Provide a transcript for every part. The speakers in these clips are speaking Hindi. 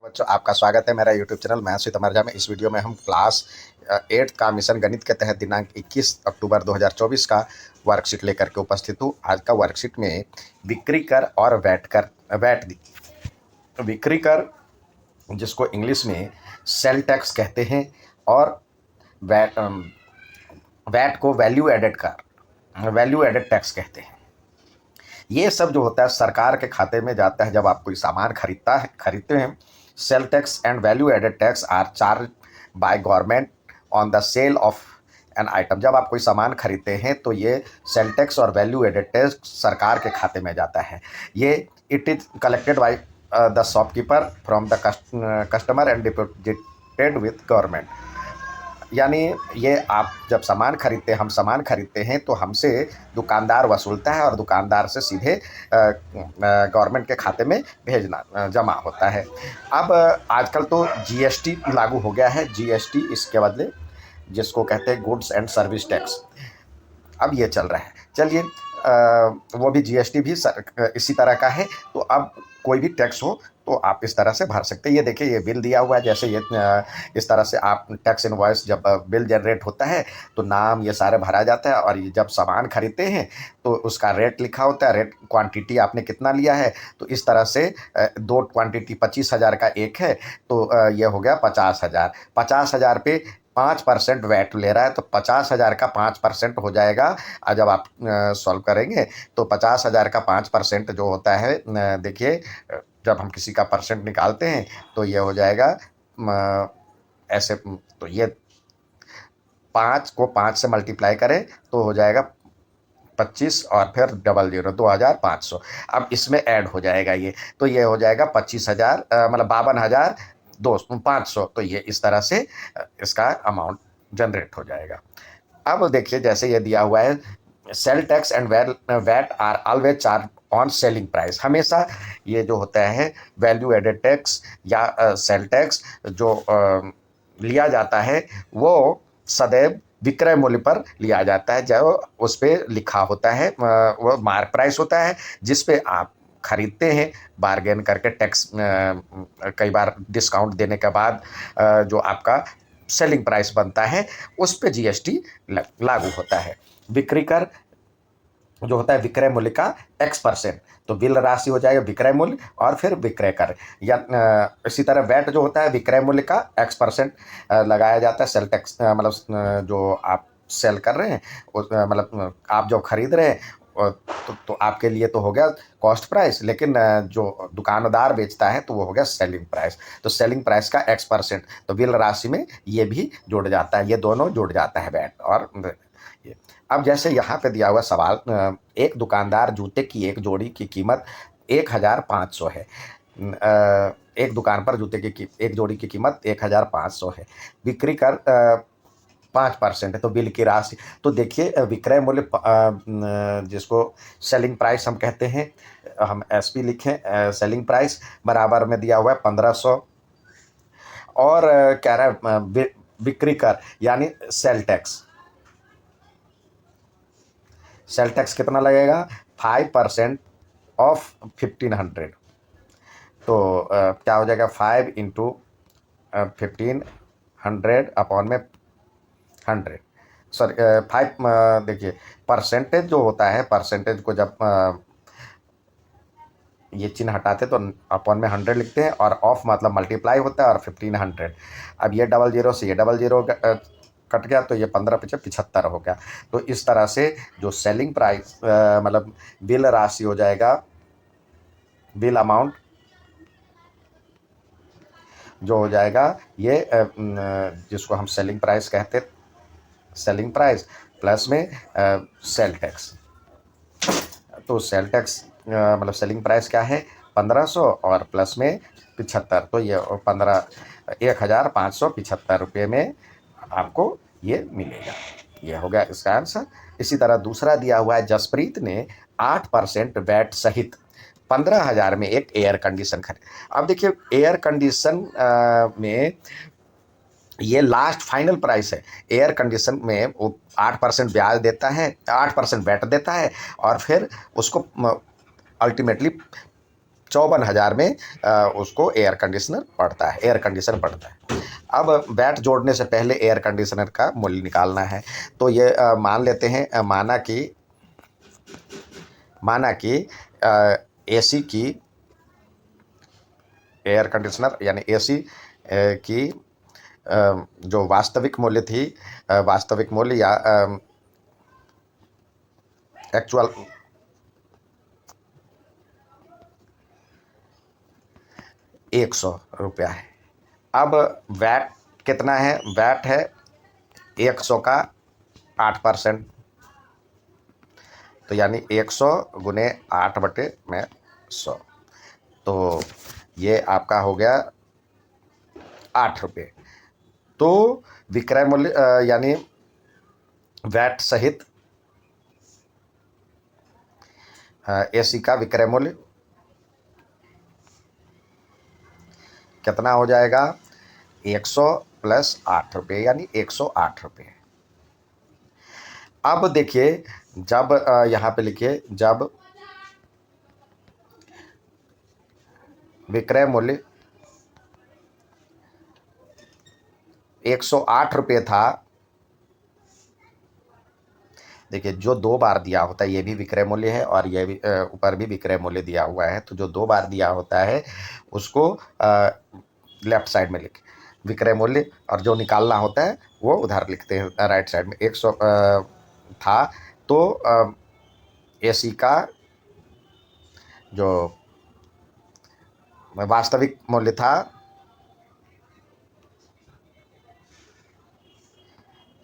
बच्चों, आपका स्वागत है मेरा यूट्यूब चैनल मैथ्स विद अमर झा में। इस वीडियो में हम क्लास 8 का मिशन गणित के तहत दिनांक 21 अक्टूबर 2024 का वर्कशीट लेकर के उपस्थित हूँ। आज का वर्कशीट में बिक्री कर और बिक्री कर, जिसको इंग्लिश में सेल टैक्स कहते हैं, और वैट वैट को वैल्यू एडेड टैक्स कहते हैं। ये सब जो होता है सरकार के खाते में जाता है जब आप कोई सामान खरीदते हैं। Sale tax and value added tax are charge by government on the sale of an item. जब आप कोई सामान खरीदते हैं तो ये सेल टैक्स और वैल्यू एडेड टैक्स सरकार के खाते में जाता है। ये it is collected by the shopkeeper from the customer and deposited with government. यानी ये आप जब हम सामान खरीदते हैं तो हमसे दुकानदार वसूलता है और दुकानदार से सीधे गवर्नमेंट के खाते में जमा होता है। अब आजकल तो जीएसटी लागू हो गया है। जीएसटी इसके बदले जिसको कहते हैं गुड्स एंड सर्विस टैक्स, अब ये चल रहा है। चलिए, वो भी जीएसटी भी इसी तरह का है। तो अब कोई भी टैक्स हो तो आप इस तरह से भर सकते हैं। ये देखिए, ये बिल दिया हुआ है। जैसे ये इस तरह से आप टैक्स इनवॉइस जब बिल जनरेट होता है तो नाम ये सारे भरा जाता है, और ये जब सामान खरीदते हैं तो उसका रेट लिखा होता है, रेट क्वांटिटी आपने कितना लिया है। तो इस तरह से दो क्वांटिटी 25,000 का एक है तो ये हो गया 50,000। 50,000 पे 5% वैट ले रहा है तो 50,000 का 5% हो जाएगा। जब आप सॉल्व करेंगे तो 50,000 का 5% जो होता है, देखिए, जब हम किसी का परसेंट निकालते हैं तो ये हो जाएगा ऐसे। तो ये 5 को 5 से मल्टीप्लाई करें तो हो जाएगा 25 और फिर 00 2500। अब इसमें ऐड हो जाएगा ये, तो ये हो जाएगा 25,000, मतलब 52,500। तो ये इस तरह से इसका अमाउंट जनरेट हो जाएगा। अब देखिए, जैसे ये दिया हुआ है, sale tax and VAT are always charge on selling price. हमेशा ये जो होता है वैल्यू एडेड टैक्स या सेल टैक्स जो लिया जाता है वो सदैव विक्रय मूल्य पर लिया जाता है। जो उस पर लिखा होता है वो मार्क प्राइस होता है, जिस पे आप खरीदते हैं बार्गेन करके। टैक्स कई बार डिस्काउंट देने के बाद जो आपका सेलिंग प्राइस बनता है उस पे जीएसटी लागू होता है। बिक्री कर जो होता है विक्रय मूल्य का X%, तो बिल राशि हो जाएगा विक्रय मूल्य और फिर विक्रय कर। या इसी तरह वैट जो होता है विक्रय मूल्य का X% लगाया जाता है। सेल टैक्स मतलब जो आप सेल कर रहे हैं मतलब आप जो खरीद रहे हैं तो आपके लिए तो हो गया कॉस्ट प्राइस, लेकिन जो दुकानदार बेचता है तो वो हो गया सेलिंग प्राइस। तो सेलिंग प्राइस का X%, तो बिल राशि में ये भी जुड़ जाता है, ये दोनों जुड़ जाता है वैट और ये। अब जैसे यहाँ पे दिया हुआ सवाल, एक दुकानदार जूते की एक जोड़ी की कीमत 1,500 है। एक दुकान पर जूते की एक जोड़ी की कीमत 1,500 है। बिक्री कर 5% है, तो बिल की राशि। तो देखिए, विक्रय मूल्य जिसको सेलिंग प्राइस हम कहते हैं, हम एसपी लिखें, सेलिंग प्राइस बराबर में दिया हुआ है 1,500, और कह रहा है बिक्री कर यानी सेल टैक्स। सेल टैक्स कितना लगेगा? 5% ऑफ 1,500। तो क्या हो जाएगा? 5 × 1,500 अपॉन में 100। सॉरी, 5, देखिए परसेंटेज जो होता है, परसेंटेज को जब ये चिन्ह हटाते तो अपॉन में 100 लिखते हैं, और ऑफ मतलब मल्टीप्लाई होता है और 1,500। अब ये 00 से ये 00 कट गया तो ये 15 × 75 हो गया। तो इस तरह से जो सेलिंग प्राइस मतलब बिल राशि हो जाएगा, बिल अमाउंट जो हो जाएगा ये जिसको हम सेलिंग प्राइस कहते, सेलिंग प्राइस प्लस में सेल टैक्स। तो सेल टैक्स मतलब सेलिंग प्राइस क्या है? 1,500 और प्लस में 75, तो ये 1,575 रुपये में आपको ये मिलेगा। ये हो गया इसका आंसर। इसी तरह दूसरा दिया हुआ है, जसप्रीत ने 8% वैट सहित 15,000 में एक एयर कंडीशन खरीद। अब देखिए, एयर कंडीशन में ये लास्ट फाइनल प्राइस है। एयर कंडीशन में वो 8% ब्याज देता है, 8% वैट देता है, और फिर उसको अल्टीमेटली 54,000 में उसको एयर कंडीशनर पड़ता है, एयर कंडीशनर पड़ता है। अब वैट जोड़ने से पहले एयर कंडीशनर का मूल्य निकालना है। तो ये मान लेते हैं, माना कि एसी की, एयर कंडीशनर यानी एसी की जो वास्तविक मूल्य थी, वास्तविक मूल्य या एक्चुअल 100 रुपया है। अब वैट कितना है? वैट है 100 का 8%, तो यानी 100 गुने 8/100, तो ये आपका हो गया 8 रुपये। तो विक्रय मूल्य यानी वैट सहित एसी का विक्रय मूल्य कितना हो जाएगा? 100 प्लस 8 रुपये, यानी 108 रुपये। अब देखिए, जब यहाँ पे लिखिए, जब विक्रय मूल्य 108 रुपये था, देखिए जो 2 बार दिया होता है ये भी विक्रय मूल्य है, और ये भी ऊपर भी विक्रय मूल्य दिया हुआ है। तो जो 2 बार दिया होता है उसको लेफ्ट साइड में लिख विक्रय मूल्य, और जो निकालना होता है वो उधर लिखते हैं राइट साइड में। 100 था, तो एसी का जो वास्तविक मूल्य था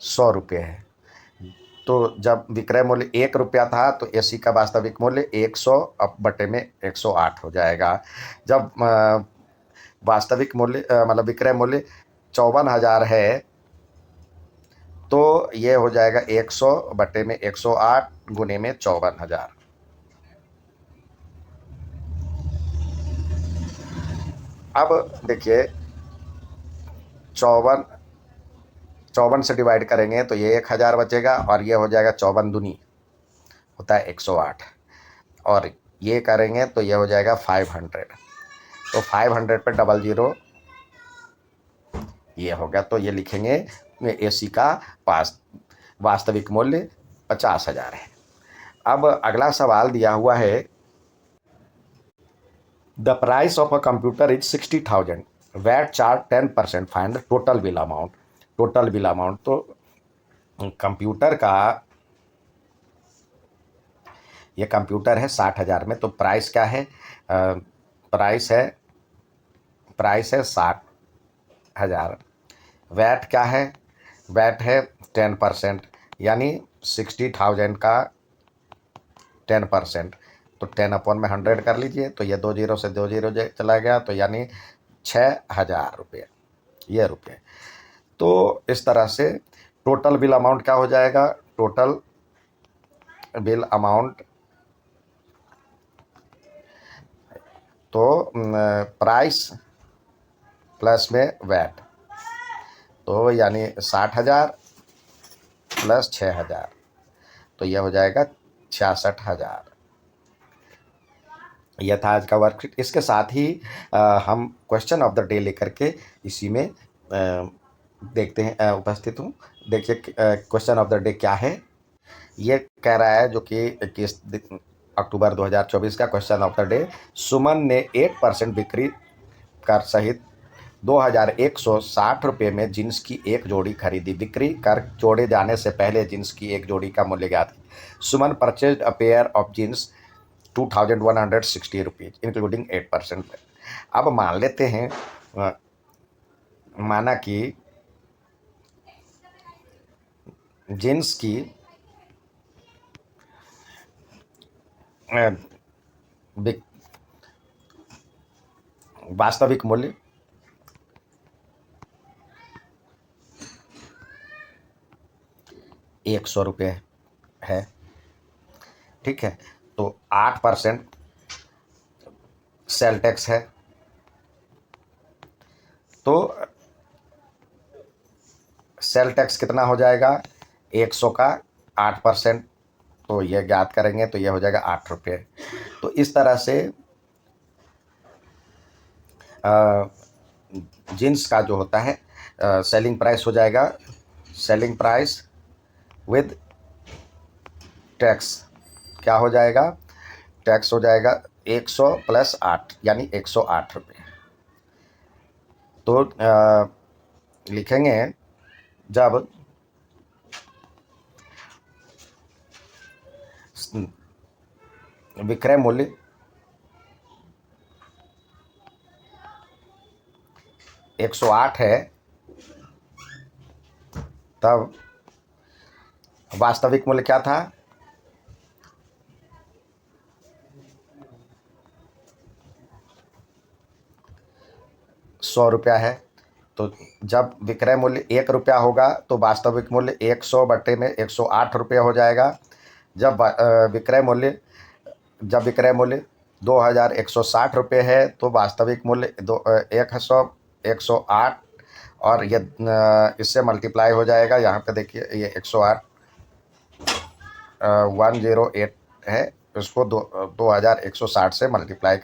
100 रुपये है। तो जब विक्रय मूल्य 1 रुपया था तो एसी का वास्तविक मूल्य 100 अब बटे में 108 हो जाएगा। जब वास्तविक मूल्य मतलब विक्रय मूल्य 54,000 है, तो ये हो जाएगा 100 बटे में 108 गुने में 54,000। अब देखिए 54 से डिवाइड करेंगे तो ये 1,000 बचेगा, और ये हो जाएगा 54 दूनी होता है 108, और ये करेंगे तो ये हो जाएगा 500। तो 500 पे 00 ये हो गया। तो ये लिखेंगे एसी का वास्तविक मूल्य 50,000 है। अब अगला सवाल दिया हुआ है, the price of a computer is 60,000, VAT charge 10%, find total bill amount. Total bill amount, तो कंप्यूटर का, ये कंप्यूटर है 60,000 में, तो प्राइस क्या है? प्राइस है 60,000। वैट क्या है? वैट है 10%, यानी 60,000 का 10%, तो 10/100 कर लीजिए। तो ये 2 जीरो से 2 जीरो चला गया, तो यानी 6,000 रुपये, ये रुपये। तो इस तरह से टोटल बिल अमाउंट क्या हो जाएगा? टोटल बिल अमाउंट, तो प्राइस प्लस में वैट, तो यानी 60,000 प्लस 6,000, तो यह हो जाएगा 66,000। यह था आज का वर्कशीट। इसके साथ ही हम क्वेश्चन ऑफ द डे लेकर के इसी में देखते हैं, उपस्थित हूँ। देखिए क्वेश्चन ऑफ द डे क्या है। ये कह रहा है, जो कि 21 अक्टूबर 2024 का क्वेश्चन ऑफ द डे, सुमन ने 8% बिक्री कर सहित 2,160 रुपये में जींस की एक जोड़ी खरीदी। बिक्री कर जोड़े जाने से पहले जींस की एक जोड़ी का मूल्य ज्ञात है। Suman purchase a pair of jeans 2,160 rupees including 8%। अब मान लेते हैं, माना कि जींस की वास्तविक मूल्य 100 रुपये है, ठीक है। तो 8% सेल टैक्स है, तो सेल टैक्स कितना हो जाएगा? 100 का 8%, तो यह ज्ञात करेंगे तो यह हो जाएगा 8 रुपये। तो इस तरह से जीन्स का जो होता है सेलिंग प्राइस हो जाएगा, सेलिंग प्राइस विद टैक्स क्या हो जाएगा, टैक्स हो जाएगा 100 + 8 यानी 108 रुपये। तो लिखेंगे जब विक्रय मूल्य $108 है तब वास्तविक मूल्य क्या था, ₹100 है। तो जब विक्रय मूल्य ₹1 होगा तो वास्तविक मूल्य 100/108 रुपये हो जाएगा। जब विक्रय मूल्य 2160 रुपये है तो वास्तविक मूल्य 108 और ये इससे मल्टीप्लाई हो जाएगा। यहाँ पे देखिए ये 108 108 है, इसको 2160 से मल्टीप्लाई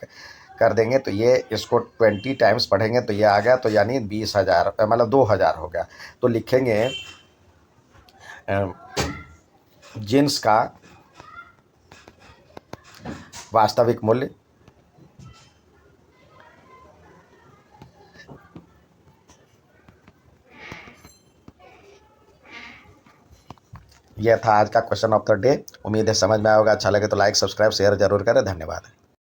कर देंगे तो ये इसको 20 टाइम्स पढ़ेंगे तो ये आ गया, तो यानी 20,000 मतलब 2,000 हो गया। तो लिखेंगे जीन्स का वास्तविक मूल्य यह था आज का क्वेश्चन ऑफ द डे। उम्मीद है समझ में आएगा। अच्छा लगे तो लाइक सब्सक्राइब शेयर जरूर करें। धन्यवाद।